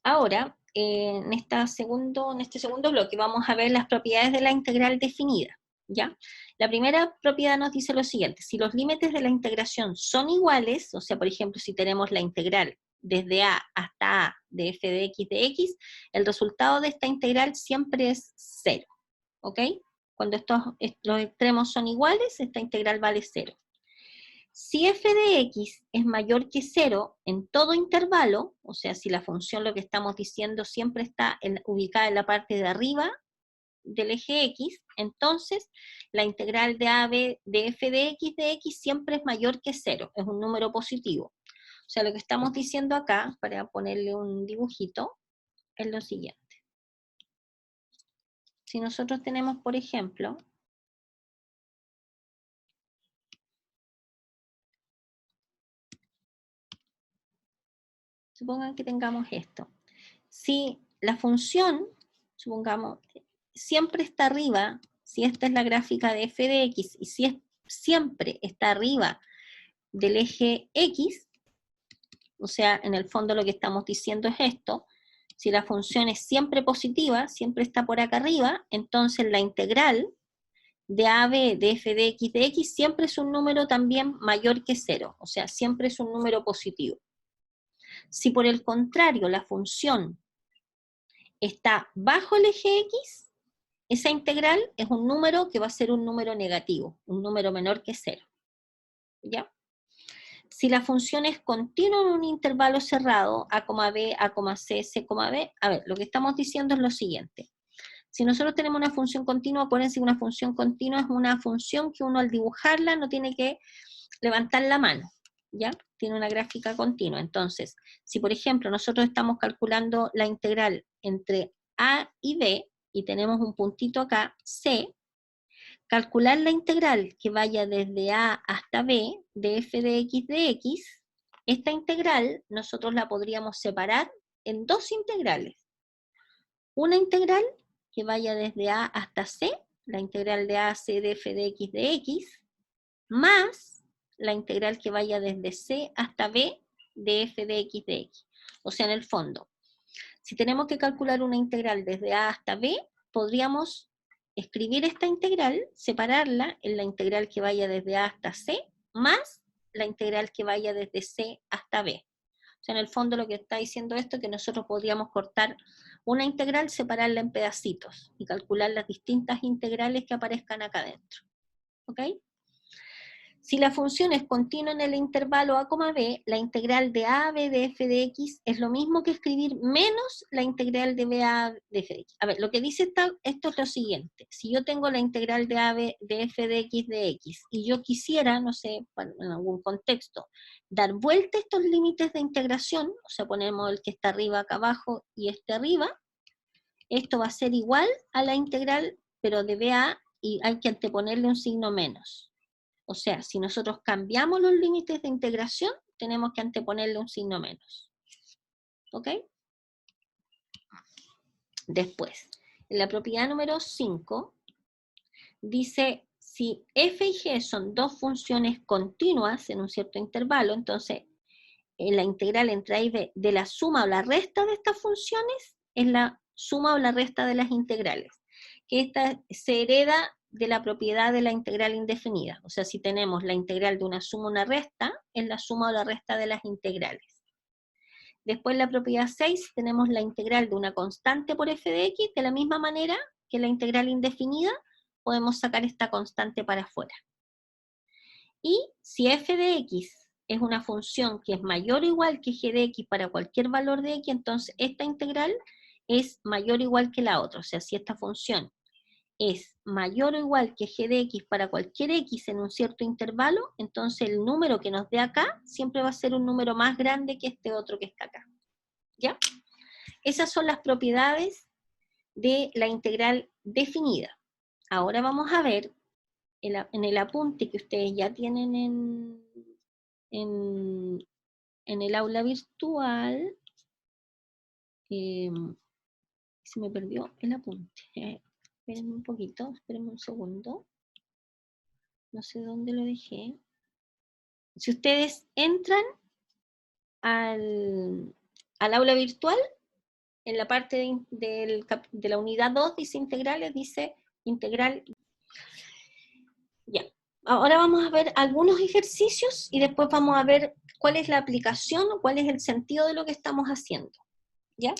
Ahora, en este segundo bloque vamos a ver las propiedades de la integral definida, ¿ya? La primera propiedad nos dice lo siguiente: si los límites de la integración son iguales, o sea, por ejemplo, si tenemos la integral desde a hasta a de f de x, el resultado de esta integral siempre es 0, ¿ok? Cuando los extremos son iguales, esta integral vale 0. Si f de x es mayor que 0 en todo intervalo, o sea, si la función, lo que estamos diciendo, siempre está ubicada en la parte de arriba del eje x, entonces la integral de a b de f de x siempre es mayor que 0, es un número positivo. O sea, lo que estamos diciendo acá, para ponerle un dibujito, es lo siguiente. Si nosotros tenemos, por ejemplo, supongan que tengamos esto. Si la función, supongamos, siempre está arriba, si esta es la gráfica de f de x, y si siempre está arriba del eje x, o sea, en el fondo lo que estamos diciendo es esto: si la función es siempre positiva, siempre está por acá arriba, entonces la integral de AB de f de x siempre es un número también mayor que 0, o sea, siempre es un número positivo. Si por el contrario la función está bajo el eje x, esa integral es un número que va a ser un número negativo, un número menor que 0. ¿Ya? Si la función es continua en un intervalo cerrado, a, b, a, c, c, b, a ver, lo que estamos diciendo es lo siguiente. Si nosotros tenemos una función continua, acuérdense que una función continua es una función que uno al dibujarla no tiene que levantar la mano, ¿ya? Tiene una gráfica continua. Entonces, si por ejemplo nosotros estamos calculando la integral entre a y b, y tenemos un puntito acá, c, calcular la integral que vaya desde a hasta b de f de x, esta integral nosotros la podríamos separar en dos integrales. Una integral que vaya desde a hasta c, la integral de a a c de f de x, más la integral que vaya desde c hasta b de f de x. O sea, en el fondo, si tenemos que calcular una integral desde a hasta b, podríamos escribir esta integral, separarla en la integral que vaya desde a hasta c, más la integral que vaya desde c hasta b. O sea, en el fondo lo que está diciendo esto es que nosotros podríamos cortar una integral, separarla en pedacitos y calcular las distintas integrales que aparezcan acá adentro. ¿Ok? Si la función es continua en el intervalo a, b, la integral de a a b de f de x es lo mismo que escribir menos la integral de b a de f de x. A ver, lo que dice esto es lo siguiente. Si yo tengo la integral de a b de f de x y yo quisiera, no sé, en algún contexto, dar vuelta a estos límites de integración, o sea, ponemos el que está arriba acá abajo y este arriba, esto va a ser igual a la integral, pero de BA, y hay que anteponerle un signo menos. O sea, si nosotros cambiamos los límites de integración, tenemos que anteponerle un signo menos. ¿Ok? Después, en la propiedad número 5, dice, si f y g son dos funciones continuas en un cierto intervalo, entonces en la integral entre a y b de la suma o la resta de estas funciones es la suma o la resta de las integrales. Que esta se hereda de la propiedad de la integral indefinida. O sea, si tenemos la integral de una suma o una resta, es la suma o la resta de las integrales. Después en la propiedad 6 tenemos la integral de una constante por f de x, de la misma manera que la integral indefinida, podemos sacar esta constante para afuera. Y si f de x es una función que es mayor o igual que g de x para cualquier valor de x, entonces esta integral es mayor o igual que la otra. O sea, si esta función es mayor o igual que g de x para cualquier x en un cierto intervalo, entonces el número que nos dé acá siempre va a ser un número más grande que este otro que está acá. ¿Ya? Esas son las propiedades de la integral definida. Ahora vamos a ver en el apunte que ustedes ya tienen en el aula virtual. Se me perdió el apunte. Espérenme un poquito, espérenme un segundo. No sé dónde lo dejé. Si ustedes entran al aula virtual, en la parte de la unidad 2 dice integrales, dice integral. Ya. Ahora vamos a ver algunos ejercicios y después vamos a ver cuál es la aplicación o cuál es el sentido de lo que estamos haciendo. ¿Ya?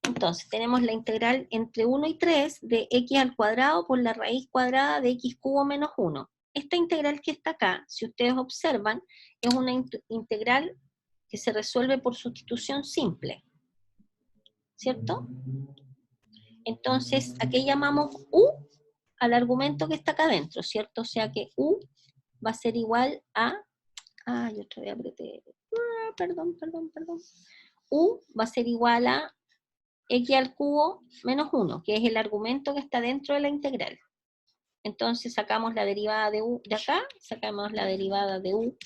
Entonces, tenemos la integral entre 1 y 3 de x al cuadrado por la raíz cuadrada de x cubo menos 1. Esta integral que está acá, si ustedes observan, es una integral que se resuelve por sustitución simple. ¿Cierto? Entonces, aquí llamamos u al argumento que está acá adentro, ¿cierto? O sea que u va a ser igual a... yo otra vez apreté... perdón. U va a ser igual a x al cubo menos 1, que es el argumento que está dentro de la integral. Entonces sacamos la derivada de u de acá, sacamos la derivada de u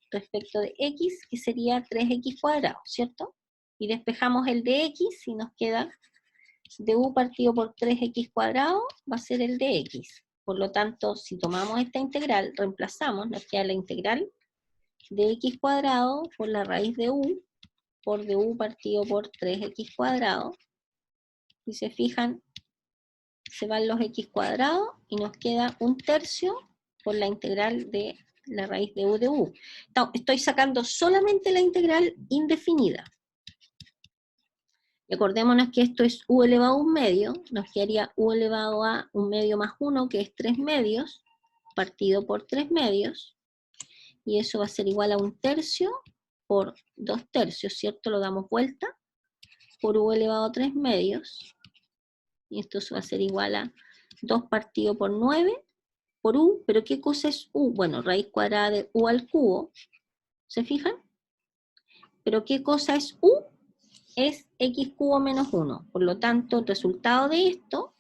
respecto de x, que sería 3x cuadrado, ¿cierto? Y despejamos el de x y nos queda de u partido por 3x cuadrado, va a ser el de x. Por lo tanto, si tomamos esta integral, reemplazamos, nos queda la integral de x cuadrado por la raíz de u, por du partido por 3x cuadrado. Si se fijan, se van los x cuadrados y nos queda 1/3 por la integral de la raíz de u de u. Estoy sacando solamente la integral indefinida. Recordémonos que esto es u elevado a 1/2, nos quedaría u elevado a 1/2 más 1, que es 3/2, partido por 3/2, y eso va a ser igual a 1/3 por 2/3, ¿cierto? Lo damos vuelta, por u elevado a 3/2, y esto va a ser igual a 2 partido por 9 por u, pero ¿qué cosa es u? Bueno, raíz cuadrada de u al cubo, ¿se fijan? Pero ¿qué cosa es u? Es x cubo menos 1, por lo tanto el resultado de esto,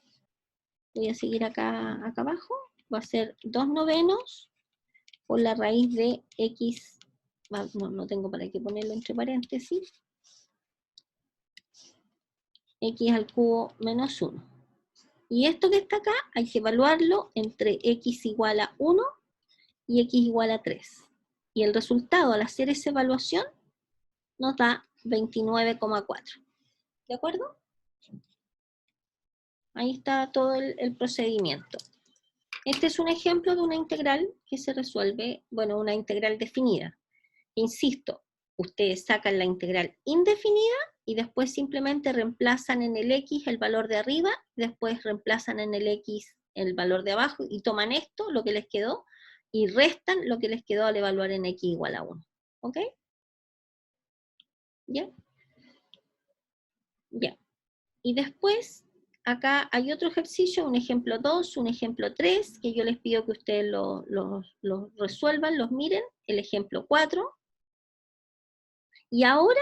voy a seguir acá abajo, va a ser 2/9 por la raíz de x, no tengo para qué ponerlo entre paréntesis, x al cubo menos 1. Y esto que está acá hay que evaluarlo entre x igual a 1 y x igual a 3. Y el resultado al hacer esa evaluación nos da 29,4. ¿De acuerdo? Ahí está todo el procedimiento. Este es un ejemplo de una integral que se resuelve, bueno, una integral definida. Insisto, ustedes sacan la integral indefinida y después simplemente reemplazan en el x el valor de arriba, después reemplazan en el x el valor de abajo y toman esto, lo que les quedó, y restan lo que les quedó al evaluar en x igual a 1. ¿Ok? ¿Ya? Ya. Y después, acá hay otro ejercicio, un ejemplo 2, un ejemplo 3, que yo les pido que ustedes lo resuelvan, los miren, el ejemplo 4. Y ahora,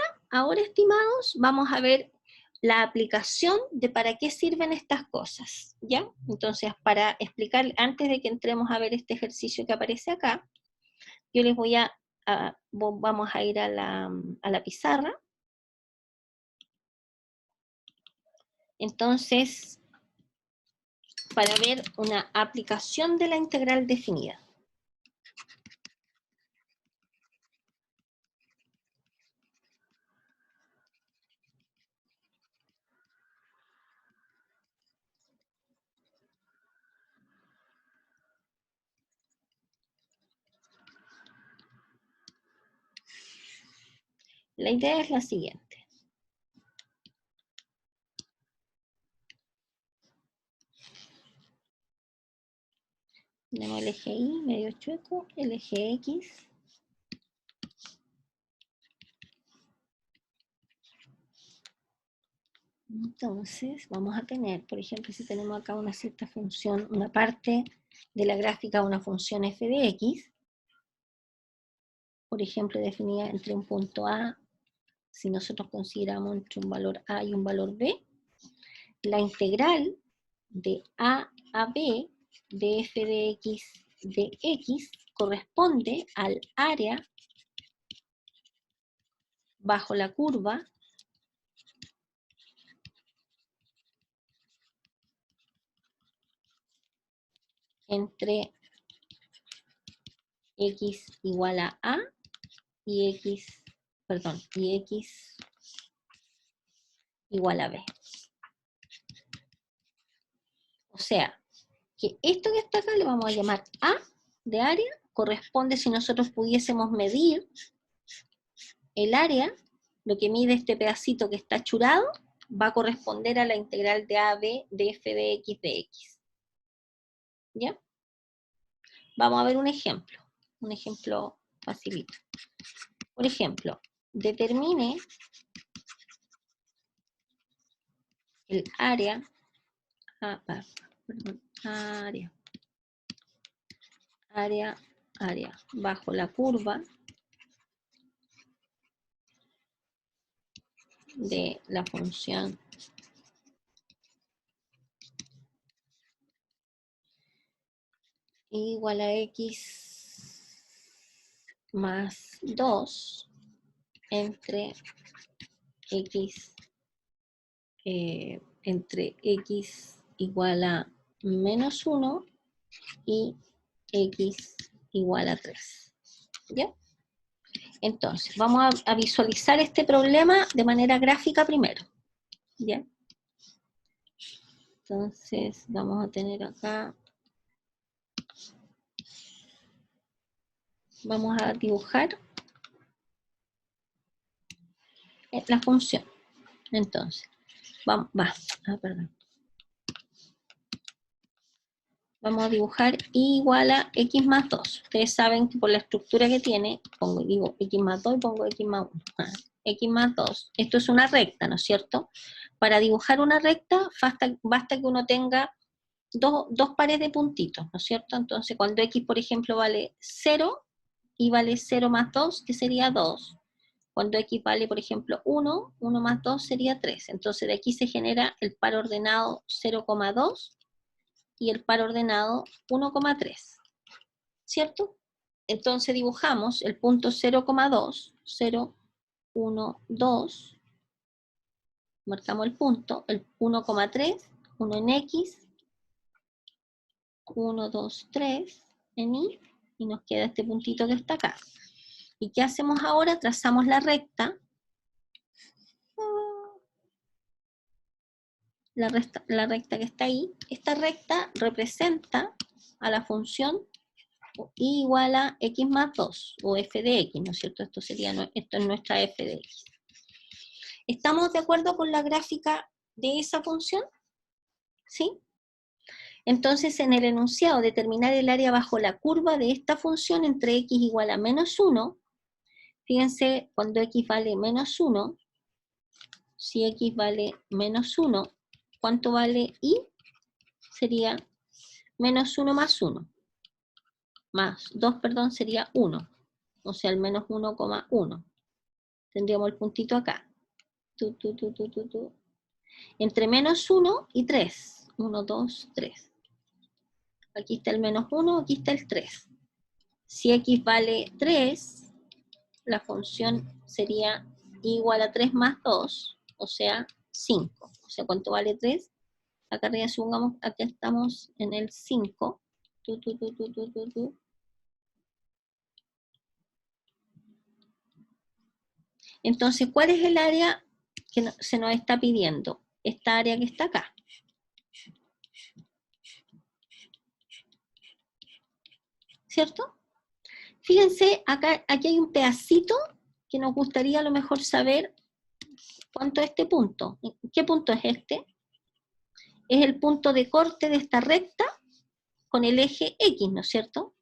estimados, vamos a ver la aplicación de para qué sirven estas cosas, ¿ya? Entonces, para explicar, antes de que entremos a ver este ejercicio que aparece acá, yo les voy vamos a ir a la pizarra. Entonces, para ver una aplicación de la integral definida. La idea es la siguiente. Tenemos el eje Y medio chueco, el eje X. Entonces, vamos a tener, por ejemplo, si tenemos acá una cierta función, una parte de la gráfica de una función f de x, por ejemplo, definida entre un punto A, si nosotros consideramos entre un valor A y un valor B, la integral de A a B de f de x corresponde al área bajo la curva entre x igual a y x igual a B. O sea, que esto que está acá le vamos a llamar A de área, corresponde si nosotros pudiésemos medir el área, lo que mide este pedacito que está churado, va a corresponder a la integral de AB de f de x. ¿Ya? Vamos a ver un ejemplo facilito. Por ejemplo, determine el área, área bajo la curva de la función igual a x más 2 entre x igual a menos 1 y x igual a 3. ¿Ya? Entonces, vamos a visualizar este problema de manera gráfica primero. ¿Ya? Entonces, vamos a tener acá, vamos a dibujar la función. Entonces, vamos a dibujar y igual a x más 2. Ustedes saben que por la estructura que tiene, digo x más 2 y pongo x más 1. X más 2. Esto es una recta, ¿no es cierto? Para dibujar una recta basta que uno tenga dos pares de puntitos, ¿no es cierto? Entonces, cuando x, por ejemplo, vale 0 y vale 0 más 2, que sería 2. Cuando x vale, por ejemplo, 1, 1 más 2 sería 3. Entonces, de aquí se genera el par ordenado 0,2 y el par ordenado 1,3. ¿Cierto? Entonces dibujamos el punto 0,2, 0, 1, 2, marcamos el punto, el 1,3, 1 en X, 1, 2, 3 en Y, y nos queda este puntito que está acá. ¿Y qué hacemos ahora? Trazamos la recta, la recta que está ahí. Esta recta representa a la función y igual a x más 2, o f de x, ¿no es cierto? Esto es nuestra f de x. ¿Estamos de acuerdo con la gráfica de esa función? ¿Sí? Entonces, en el enunciado, determinar el área bajo la curva de esta función entre x igual a menos 1, fíjense, cuando x vale menos 1, si x vale menos 1, ¿cuánto vale y? Sería menos 1 más 1. Más 2, perdón, sería 1. O sea, el menos 1,1. Tendríamos el puntito acá. Entre menos 1 y 3. 1, 2, 3. Aquí está el menos 1, aquí está el 3. Si x vale 3, la función sería igual a 3 más 2, o sea, 5. O sea, ¿cuánto vale 3? Acá arriba, supongamos, aquí estamos en el 5. Entonces, ¿cuál es el área que se nos está pidiendo? Esta área que está acá. ¿Cierto? Fíjense, aquí hay un pedacito que nos gustaría a lo mejor saber cuánto es este punto. ¿Qué punto es este? Es el punto de corte de esta recta con el eje X, ¿no es cierto?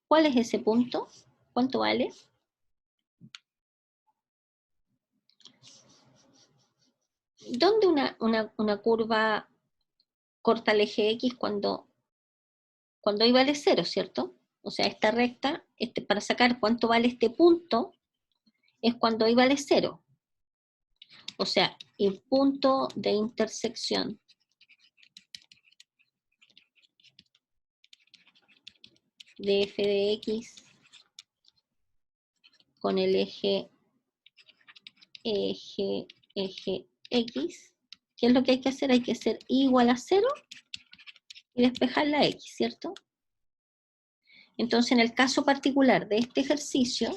¿Cuál es ese punto? ¿Cuánto vale? ¿Dónde una curva corta el eje X cuando y vale 0, ¿cierto? O sea, esta recta, para sacar cuánto vale este punto, es cuando y vale 0. O sea, el punto de intersección de f de x con el eje x, ¿qué es lo que hay que hacer? Hay que hacer y igual a 0 y despejar la x, ¿cierto? Entonces, en el caso particular de este ejercicio,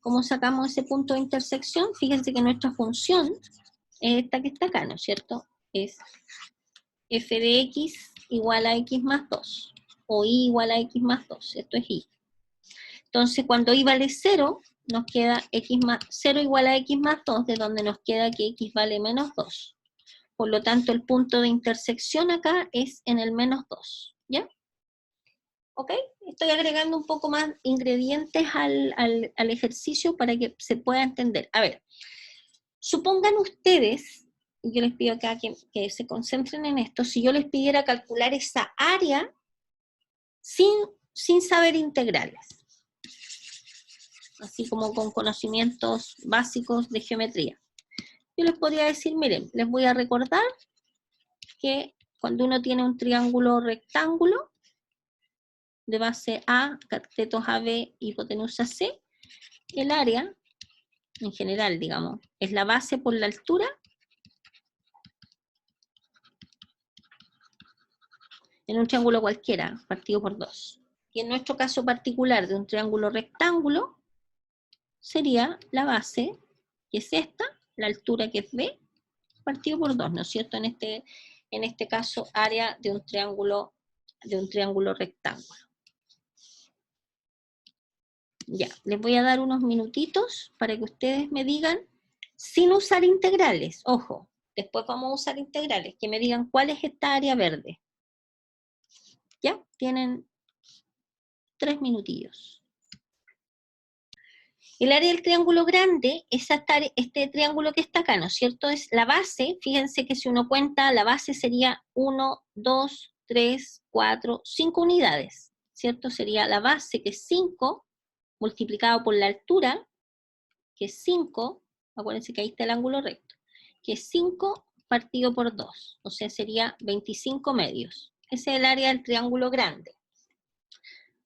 ¿Cómo sacamos ese punto de intersección? Fíjense que nuestra función es esta que está acá, ¿no es cierto? Es f de x igual a x más 2, o y igual a x más 2, esto es y. Entonces, cuando y vale 0, nos queda x más 0 igual a x más 2, de donde nos queda que x vale menos 2. Por lo tanto, el punto de intersección acá es en el menos 2, ¿ya? ¿Ok? Estoy agregando un poco más ingredientes al ejercicio para que se pueda entender. A ver, supongan ustedes, y yo les pido acá que se concentren en esto, si yo les pidiera calcular esa área sin saber integrales, así como con conocimientos básicos de geometría. Yo les podría decir, miren, les voy a recordar que cuando uno tiene un triángulo rectángulo de base A, catetos AB, hipotenusa C, el área, en general, digamos, es la base por la altura en un triángulo cualquiera, partido por 2. Y en nuestro caso particular de un triángulo rectángulo, sería la base, que es esta, la altura que es B, partido por 2, ¿no es cierto? En este caso, área de un triángulo rectángulo. Ya, les voy a dar unos minutitos para que ustedes me digan, sin usar integrales, ojo, después vamos a usar integrales, que me digan cuál es esta área verde. ¿Ya? Tienen 3 minutillos. El área del triángulo grande es este triángulo que está acá, ¿no es cierto? Es la base, fíjense que si uno cuenta, la base sería 1, 2, 3, 4, 5 unidades, ¿cierto? Sería la base que es 5, multiplicado por la altura, que es 5, acuérdense que ahí está el ángulo recto, que es 5 partido por 2, o sea, sería 25 medios. Ese es el área del triángulo grande.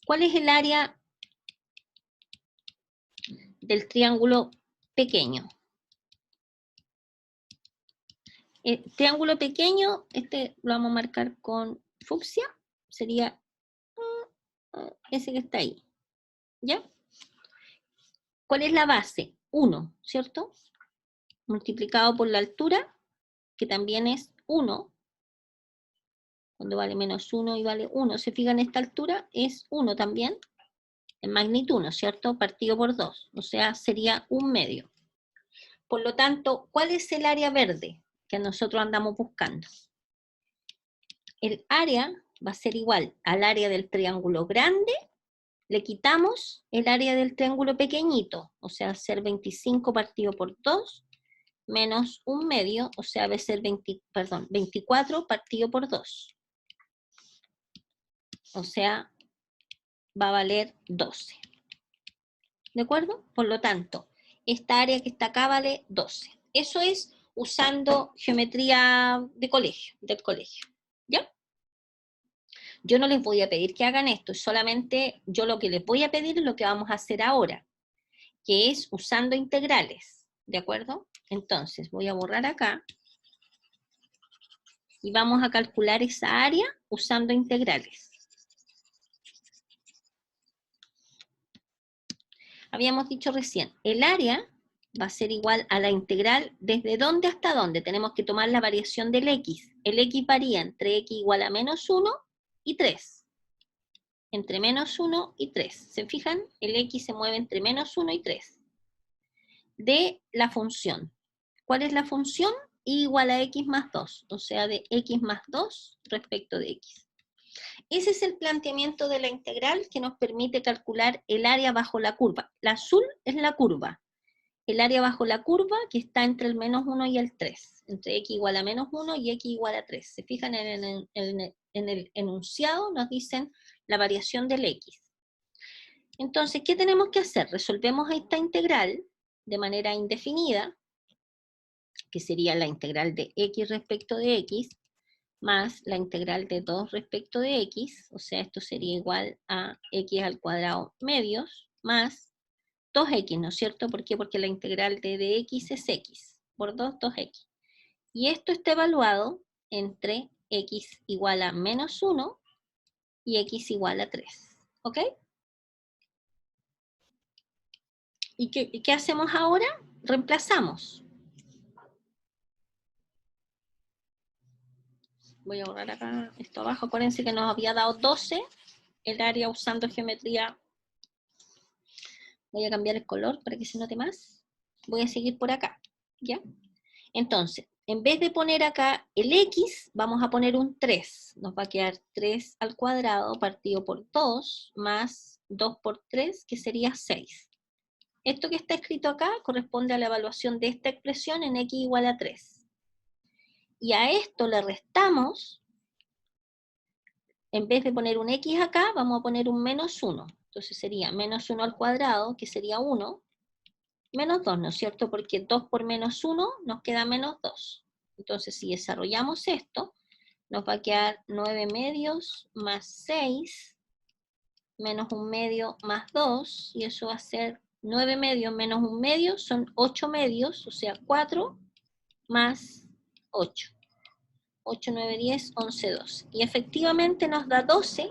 ¿Cuál es el área del triángulo pequeño? El triángulo pequeño, este lo vamos a marcar con fucsia, sería ese que está ahí, ¿ya? ¿Cuál es la base? 1, ¿cierto? Multiplicado por la altura, que también es 1, cuando vale menos 1 y vale 1, se fijan esta altura, es 1 también, en magnitud, ¿no es cierto? Partido por 2, o sea, sería 1 medio. Por lo tanto, ¿cuál es el área verde que nosotros andamos buscando? El área va a ser igual al área del triángulo grande, le quitamos el área del triángulo pequeñito, o sea, va a ser 25 partido por 2, menos 1 medio, o sea, va a ser 24 partido por 2. O sea, va a valer 12. ¿De acuerdo? Por lo tanto, esta área que está acá vale 12. Eso es usando geometría del colegio. ¿Ya? Yo no les voy a pedir que hagan esto, solamente yo lo que les voy a pedir es lo que vamos a hacer ahora, que es usando integrales. ¿De acuerdo? Entonces, voy a borrar acá y vamos a calcular esa área usando integrales. Habíamos dicho recién, el área va a ser igual a la integral desde dónde hasta dónde. Tenemos que tomar la variación del x. El x varía entre x igual a menos 1 y 3. Entre menos 1 y 3. ¿Se fijan? El x se mueve entre menos 1 y 3. De la función. ¿Cuál es la función? Y igual a x más 2. O sea, de x más 2 respecto de x. Ese es el planteamiento de la integral que nos permite calcular el área bajo la curva. La azul es la curva. El área bajo la curva que está entre el menos 1 y el 3. Entre x igual a menos 1 y x igual a 3. Se fijan en el enunciado, nos dicen la variación del x. Entonces, ¿qué tenemos que hacer? Resolvemos esta integral de manera indefinida, que sería la integral de x respecto de x, más la integral de 2 respecto de x, o sea, esto sería igual a x al cuadrado medios, más 2x, ¿no es cierto? ¿Por qué? Porque la integral de dx es x, por 2, 2x. Y esto está evaluado entre x igual a menos 1 y x igual a 3, ¿ok? ¿Y qué hacemos ahora? Reemplazamos. Voy a borrar acá esto abajo. Acuérdense que nos había dado 12 el área usando geometría. Voy a cambiar el color para que se note más. Voy a seguir por acá, ¿ya? Entonces, en vez de poner acá el x, vamos a poner un 3. Nos va a quedar 3 al cuadrado partido por 2 más 2 por 3, que sería 6. Esto que está escrito acá corresponde a la evaluación de esta expresión en x igual a 3. Y a esto le restamos, en vez de poner un x acá, vamos a poner un menos 1. Entonces sería menos 1 al cuadrado, que sería 1, menos 2, ¿no es cierto? Porque 2 por menos 1 nos queda menos 2. Entonces, si desarrollamos esto, nos va a quedar 9 medios más 6, menos 1 medio más 2, y eso va a ser 9 medios menos 1 medio, son 8 medios, o sea, 4 más 8. 8, 9, 10, 11, 12. Y efectivamente nos da 12,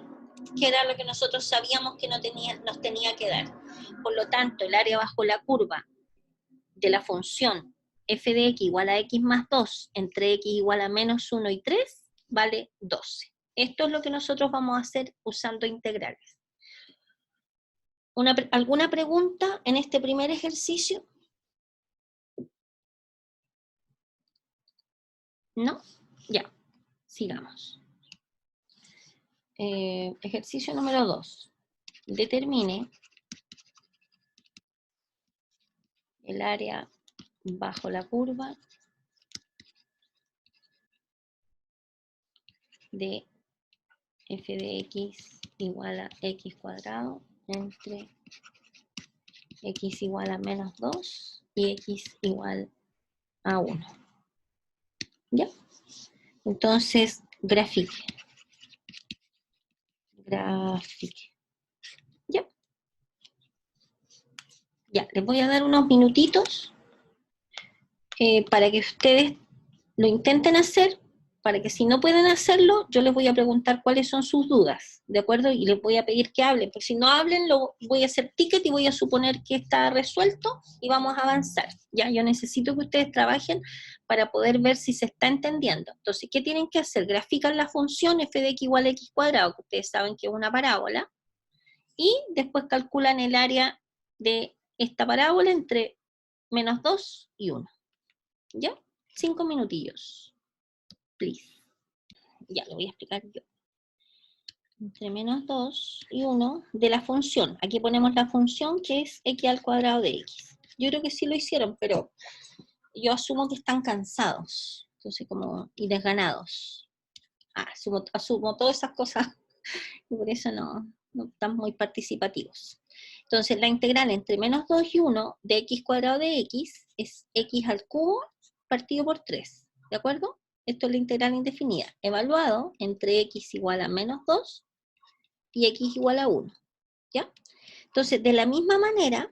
que era lo que nosotros sabíamos que nos tenía que dar. Por lo tanto, el área bajo la curva de la función f de x igual a x más 2 entre x igual a menos 1 y 3 vale 12. Esto es lo que nosotros vamos a hacer usando integrales. ¿Alguna pregunta en este primer ejercicio? ¿No? Ya, sigamos. Ejercicio número 2. Determine el área bajo la curva de f de x igual a x cuadrado entre x igual a menos 2 y x igual a 1. ¿Ya? Entonces, grafique. ¿Ya? Ya, les voy a dar unos minutitos para que ustedes lo intenten hacer, para que si no pueden hacerlo, yo les voy a preguntar cuáles son sus dudas, ¿de acuerdo? Y les voy a pedir que hablen, porque si no hablen, lo voy a hacer ticket y voy a suponer que está resuelto y vamos a avanzar. Ya, yo necesito que ustedes trabajen para poder ver si se está entendiendo. Entonces, ¿qué tienen que hacer? Grafican la función f de x igual a x cuadrado, que ustedes saben que es una parábola, y después calculan el área de esta parábola entre menos 2 y 1. ¿Ya? 5 minutillos, please. Ya, lo voy a explicar yo. Entre menos 2 y 1 de la función. Aquí ponemos la función que es x al cuadrado de x. Yo creo que sí lo hicieron, pero yo asumo que están cansados. Entonces, y desganados. Asumo todas esas cosas y por eso no están muy participativos. Entonces, la integral entre menos 2 y 1 de x cuadrado de x es x al cubo partido por 3. ¿De acuerdo? Esto es la integral indefinida. Evaluado entre x igual a menos 2 y x igual a 1. ¿Ya? Entonces, de la misma manera,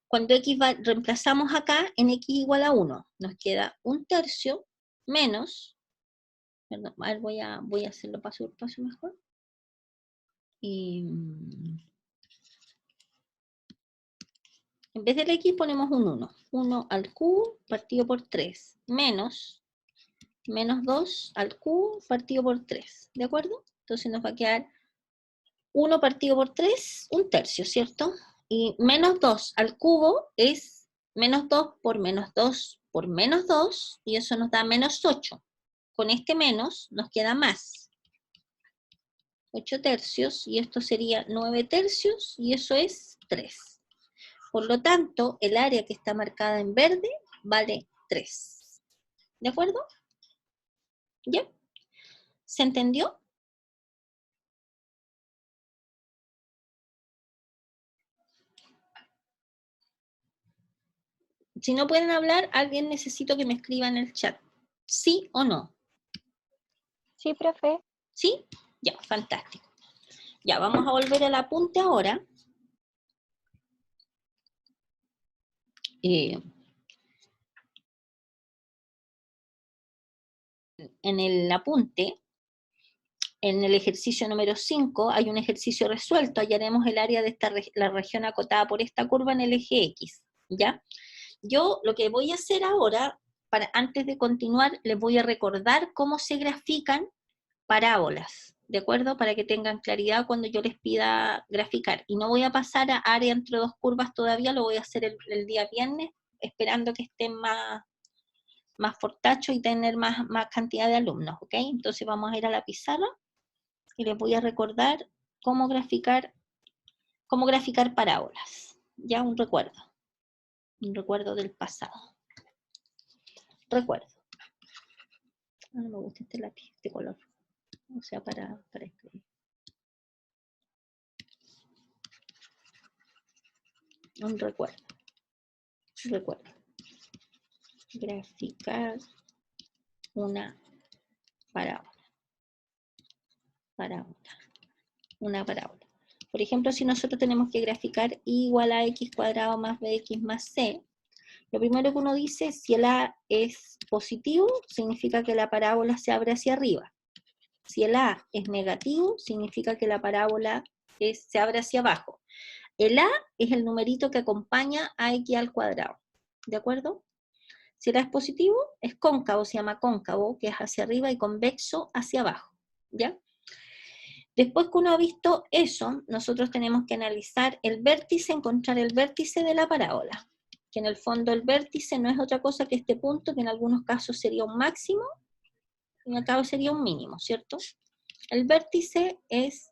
cuando reemplazamos acá en x igual a 1, nos queda 1/3 menos, perdón, a ver, voy a hacerlo paso por paso mejor. Y en vez del x ponemos un 1. 1 al cubo partido por 3, menos 2 al cubo partido por 3. ¿De acuerdo? Entonces nos va a quedar 1 partido por 3, 1/3, ¿cierto? Y menos 2 al cubo es menos 2 por menos 2 por menos 2, y eso nos da menos 8. Con este menos nos queda más. 8/3, y esto sería 9/3, y eso es 3. Por lo tanto, el área que está marcada en verde vale 3. ¿De acuerdo? ¿Ya? ¿Se entendió? Si no pueden hablar, alguien necesito que me escriba en el chat. ¿Sí o no? Sí, profe. ¿Sí? Ya, fantástico. Ya, vamos a volver al apunte ahora. En el apunte En el ejercicio número 5 hay un ejercicio resuelto, hallaremos el área de la región acotada por esta curva en el eje X, ¿ya? Yo lo que voy a hacer ahora, antes de continuar, les voy a recordar cómo se grafican parábolas, ¿de acuerdo? Para que tengan claridad cuando yo les pida graficar. Y no voy a pasar a área entre dos curvas todavía, lo voy a hacer el día viernes, esperando que estén más fortachos y tener más cantidad de alumnos, ¿ok? Entonces vamos a ir a la pizarra y les voy a recordar cómo graficar parábolas. Ya un recuerdo del pasado. Recuerdo. No me gusta este lápiz, este color. O sea, para escribir. Un recuerdo. Graficar una parábola. Una parábola. Por ejemplo, si nosotros tenemos que graficar y igual a x cuadrado más bx más c, lo primero que uno dice, si el a es positivo, significa que la parábola se abre hacia arriba. Si el a es negativo, significa que la parábola se abre hacia abajo. El a es el numerito que acompaña a x al cuadrado, ¿de acuerdo? Si el a es positivo, es cóncavo, se llama cóncavo, que es hacia arriba, y convexo hacia abajo, ¿ya? Después que uno ha visto eso, nosotros tenemos que analizar el vértice, encontrar el vértice de la parábola, que en el fondo el vértice no es otra cosa que este punto, que en algunos casos sería un máximo, y en el cabo sería un mínimo, ¿cierto? El vértice es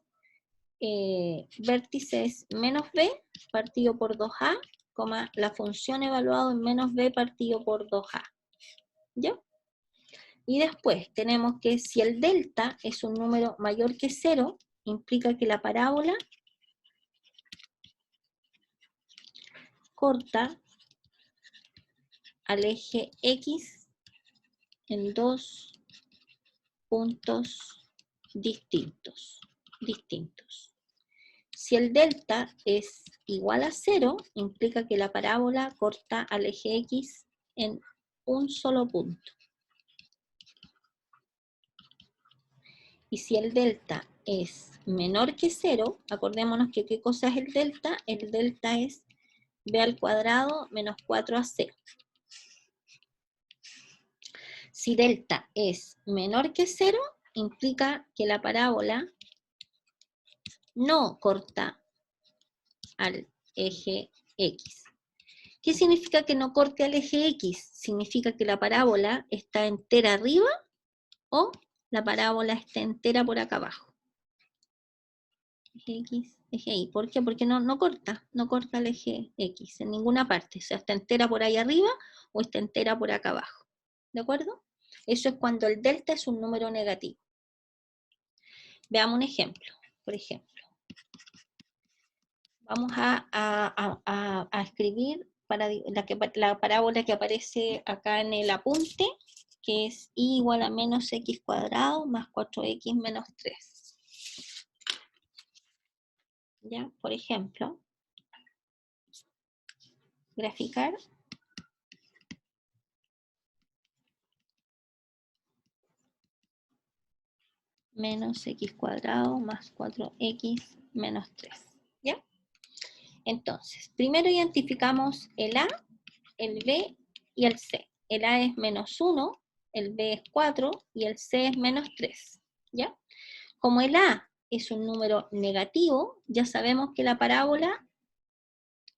menos b partido por 2a, la función evaluado en menos b partido por 2a, ¿ya? Y después tenemos que si el delta es un número mayor que 0, implica que la parábola corta al eje X en dos puntos distintos. Si el delta es igual a 0, implica que la parábola corta al eje X en un solo punto. Y si el delta es menor que 0, acordémonos que ¿qué cosa es el delta? El delta es b al cuadrado menos 4ac. Si delta es menor que 0, implica que la parábola no corta al eje X. ¿Qué significa que no corte al eje X? Significa que la parábola está entera arriba o la parábola está entera por acá abajo. Eje X, eje Y. ¿Por qué? Porque no corta el eje X en ninguna parte. O sea, está entera por ahí arriba o está entera por acá abajo. ¿De acuerdo? Eso es cuando el delta es un número negativo. Veamos un ejemplo. Por ejemplo, vamos a escribir la parábola que aparece acá en el apunte, que es y igual a menos x cuadrado más 4x menos 3. ¿Ya? Por ejemplo, graficar menos x cuadrado más 4x menos 3. ¿Ya? Entonces, primero identificamos el a, el b y el c. El a es menos 1, el b es 4 y el c es menos 3. ¿Ya? Como el a es un número negativo, ya sabemos que la parábola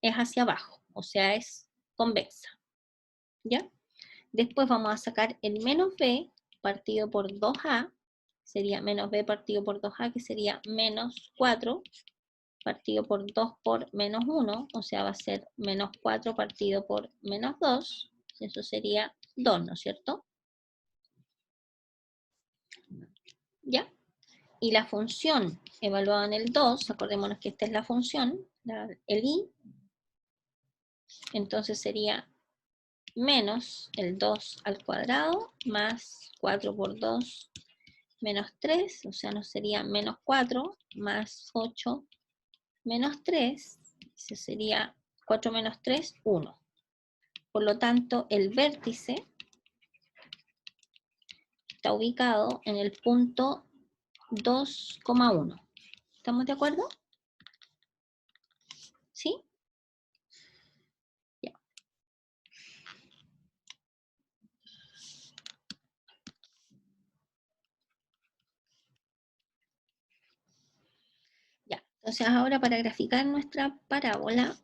es hacia abajo, o sea, es convexa. ¿Ya? Después vamos a sacar el menos b partido por 2a, sería menos b partido por 2a, que sería menos 4 partido por 2 por menos 1, o sea, va a ser menos 4 partido por menos 2, eso sería 2, ¿no es cierto? ¿Ya? Y la función evaluada en el 2, acordémonos que esta es la función, el i, entonces sería menos el 2 al cuadrado más 4 por 2 menos 3, o sea, nos sería menos 4 más 8 menos 3, eso sería 4 menos 3, 1. Por lo tanto, el vértice está ubicado en el punto 2,1. ¿Estamos de acuerdo? ¿Sí? Ya. Ya. Entonces ahora para graficar nuestra parábola,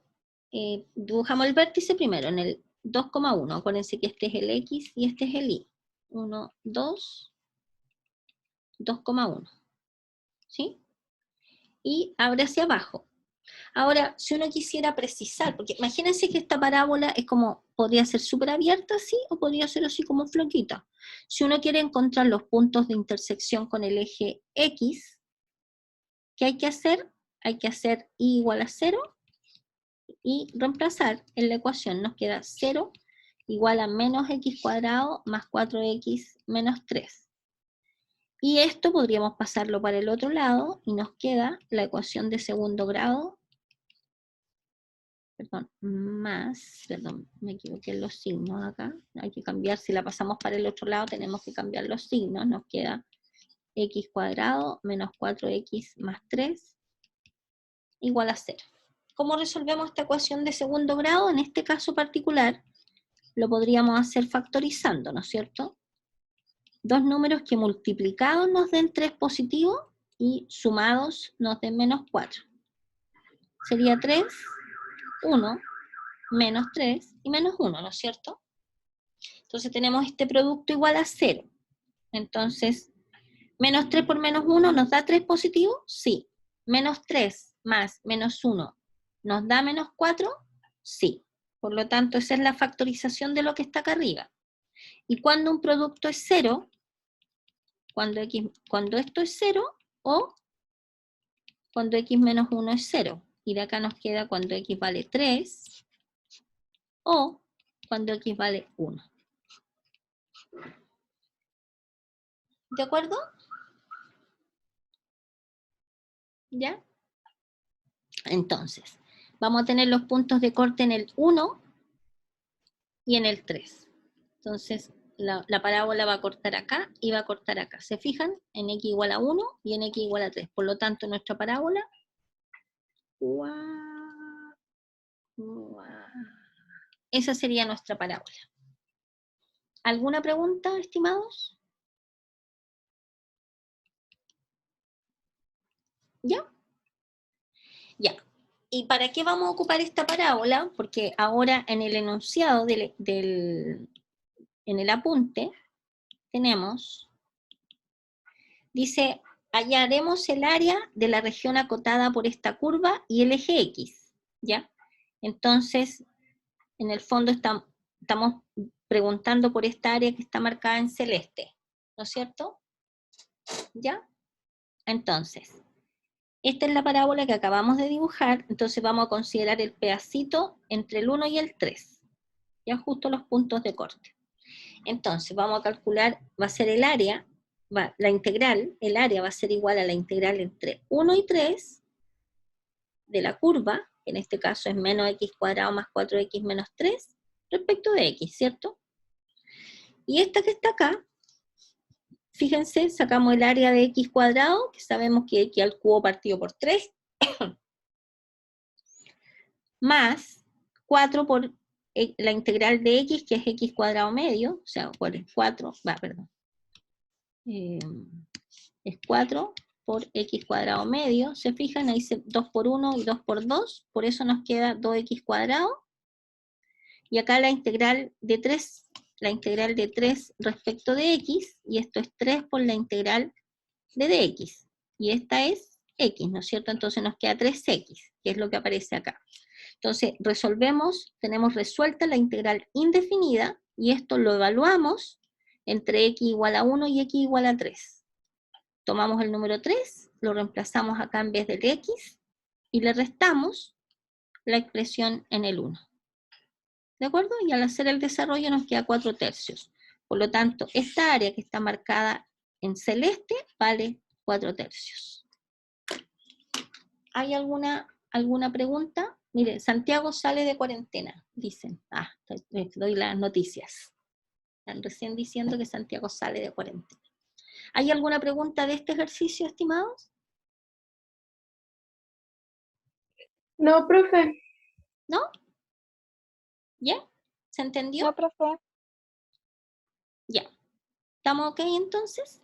dibujamos el vértice primero en el 2,1. Acuérdense que este es el X y este es el Y. 1, 2, 2,1. ¿Sí? Y abre hacia abajo. Ahora, si uno quisiera precisar, porque imagínense que esta parábola es como, podría ser súper abierta así, o podría ser así como floquita. Si uno quiere encontrar los puntos de intersección con el eje X, ¿qué hay que hacer? Hay que hacer y igual a 0 y reemplazar en la ecuación. Nos queda 0 igual a menos x cuadrado más 4x menos 3. Y esto podríamos pasarlo para el otro lado y nos queda la ecuación de segundo grado, perdón, me equivoqué en los signos acá, hay que cambiar, si la pasamos para el otro lado tenemos que cambiar los signos, nos queda x cuadrado menos 4x más 3 igual a 0. ¿Cómo resolvemos esta ecuación de segundo grado? En este caso particular, lo podríamos hacer factorizando, ¿no es cierto? Dos números que multiplicados nos den 3 positivos y sumados nos den menos 4. Sería 3, 1, menos 3 y menos 1, ¿no es cierto? Entonces tenemos este producto igual a 0. Entonces, menos 3 por menos 1 ¿nos da 3 positivo? Sí. Menos 3 más menos 1 ¿nos da menos 4? Sí. Por lo tanto, esa es la factorización de lo que está acá arriba. Y cuando un producto es 0, cuando esto es 0 o cuando x menos 1 es 0. Y de acá nos queda cuando x vale 3 o cuando x vale 1. ¿De acuerdo? ¿Ya? Entonces, vamos a tener los puntos de corte en el 1 y en el 3. Entonces, la parábola va a cortar acá y va a cortar acá. ¿Se fijan? En x igual a 1 y en x igual a 3. Por lo tanto, nuestra parábola... Esa sería nuestra parábola. ¿Alguna pregunta, estimados? ¿Ya? Ya. ¿Y para qué vamos a ocupar esta parábola? Porque ahora en el enunciado en el apunte tenemos, dice, hallaremos el área de la región acotada por esta curva y el eje X, ¿ya? Entonces, en el fondo estamos preguntando por esta área que está marcada en celeste, ¿no es cierto? ¿Ya? Entonces, esta es la parábola que acabamos de dibujar, entonces vamos a considerar el pedacito entre el 1 y el 3, ya justo los puntos de corte. Entonces vamos a calcular, va a ser el área, la integral, el área va a ser igual a la integral entre 1 y 3 de la curva, que en este caso es menos x cuadrado más 4x menos 3, respecto de x, ¿cierto? Y esta que está acá, fíjense, sacamos el área de x cuadrado, que sabemos que x al cubo partido por 3, más 4 por la integral de x, que es x cuadrado medio, o sea, ¿cuál es? 4, perdón. Es 4 por x cuadrado medio, ¿se fijan? Ahí 2 por 1 y 2 por 2, por eso nos queda 2x cuadrado, y acá la integral de 3 respecto de x, y esto es 3 por la integral de dx, y esta es x, ¿no es cierto? Entonces nos queda 3x, que es lo que aparece acá. Entonces resolvemos, tenemos resuelta la integral indefinida, y esto lo evaluamos entre x igual a 1 y x igual a 3. Tomamos el número 3, lo reemplazamos acá en vez del x, y le restamos la expresión en el 1. ¿De acuerdo? Y al hacer el desarrollo nos queda 4/3. Por lo tanto, esta área que está marcada en celeste vale 4/3. ¿Hay alguna pregunta? Mire, Santiago sale de cuarentena, dicen. Les doy las noticias. Están recién diciendo que Santiago sale de cuarentena. ¿Hay alguna pregunta de este ejercicio, estimados? No, profe. ¿No? ¿Ya? ¿Se entendió? No, profe. Ya. ¿Estamos ok entonces?